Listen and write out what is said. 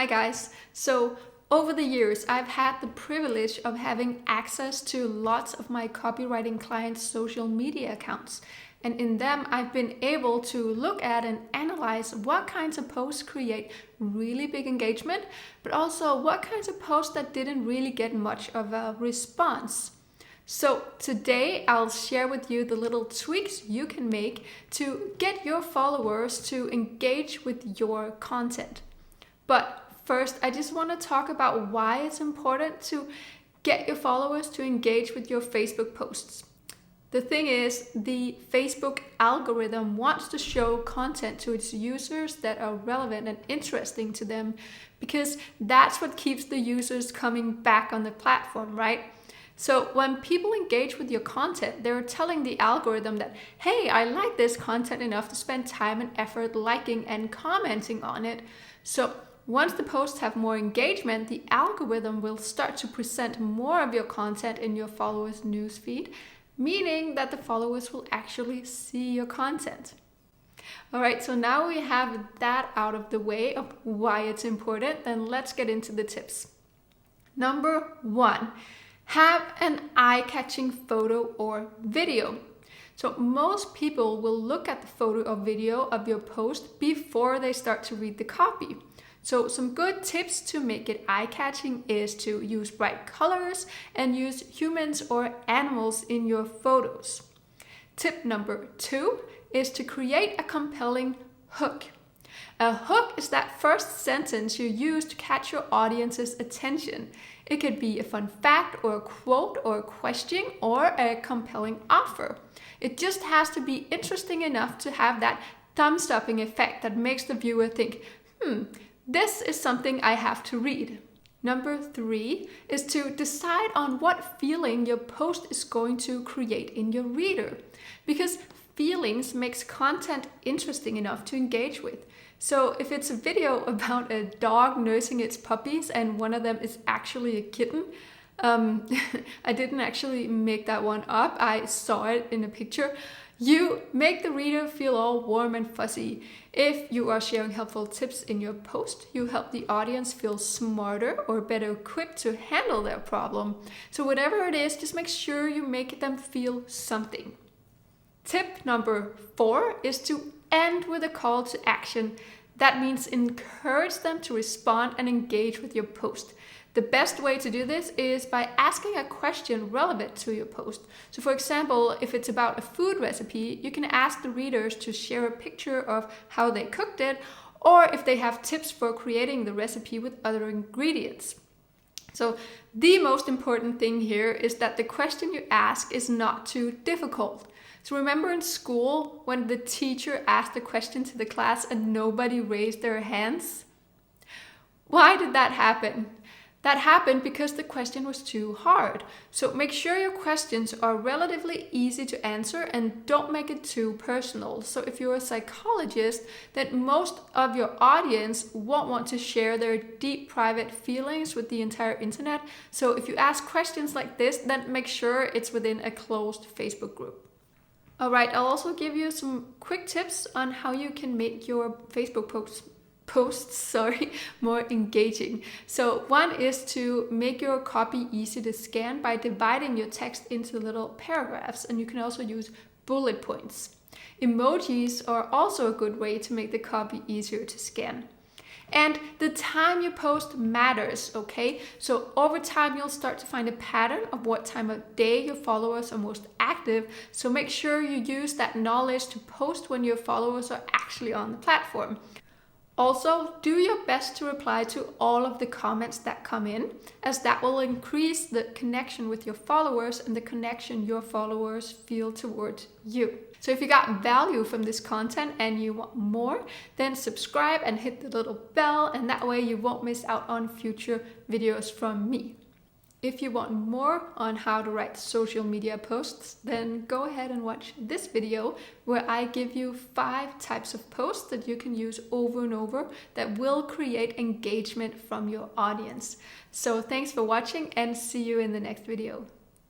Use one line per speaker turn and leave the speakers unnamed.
Hi guys. So over the years, I've had the privilege of having access to lots of my copywriting clients' social media accounts. And in them, I've been able to look at and analyze what kinds of posts create really big engagement, but also what kinds of posts that didn't really get much of a response. So today I'll share with you the little tweaks you can make to get your followers to engage with your content. But first, I just want to talk about why it's important to get your followers to engage with your Facebook posts. The thing is, the Facebook algorithm wants to show content to its users that are relevant and interesting to them because that's what keeps the users coming back on the platform, right? So when people engage with your content, they're telling the algorithm that, hey, I like this content enough to spend time and effort liking and commenting on it. So once the posts have more engagement, the algorithm will start to present more of your content in your followers' newsfeed, meaning that the followers will actually see your content. All right, so now we have that out of the way of why it's important, then let's get into the tips. Number 1, have an eye-catching photo or video. So most people will look at the photo or video of your post before they start to read the copy. So some good tips to make it eye-catching is to use bright colors and use humans or animals in your photos. Tip number 2 is to create a compelling hook. A hook is that first sentence you use to catch your audience's attention. It could be a fun fact or a quote or a question or a compelling offer. It just has to be interesting enough to have that thumb-stopping effect that makes the viewer think, this is something I have to read. Number 3 is to decide on what feeling your post is going to create in your reader, because feelings makes content interesting enough to engage with. So if it's a video about a dog nursing its puppies and one of them is actually a kitten, I didn't actually make that one up, I saw it in a picture. You make the reader feel all warm and fuzzy. If you are sharing helpful tips in your post, you help the audience feel smarter or better equipped to handle their problem. So whatever it is, just make sure you make them feel something. Tip number 4 is to end with a call to action. That means encourage them to respond and engage with your post. The best way to do this is by asking a question relevant to your post. So for example, if it's about a food recipe, you can ask the readers to share a picture of how they cooked it, or if they have tips for creating the recipe with other ingredients. So the most important thing here is that the question you ask is not too difficult. So remember in school when the teacher asked a question to the class and nobody raised their hands? Why did that happen? That happened because the question was too hard. So make sure your questions are relatively easy to answer and don't make it too personal. So if you're a psychologist, then most of your audience won't want to share their deep private feelings with the entire internet. So if you ask questions like this, then make sure it's within a closed Facebook group. All right, I'll also give you some quick tips on how you can make your Facebook posts more engaging. So one is to make your copy easy to scan by dividing your text into little paragraphs, and you can also use bullet points. Emojis are also a good way to make the copy easier to scan. And the time you post matters, okay? So over time, you'll start to find a pattern of what time of day your followers are most active. So make sure you use that knowledge to post when your followers are actually on the platform. Also, do your best to reply to all of the comments that come in, as that will increase the connection with your followers and the connection your followers feel toward you. So if you got value from this content and you want more, then subscribe and hit the little bell, and that way you won't miss out on future videos from me. If you want more on how to write social media posts, then go ahead and watch this video where I give you 5 types of posts that you can use over and over that will create engagement from your audience. So thanks for watching and see you in the next video.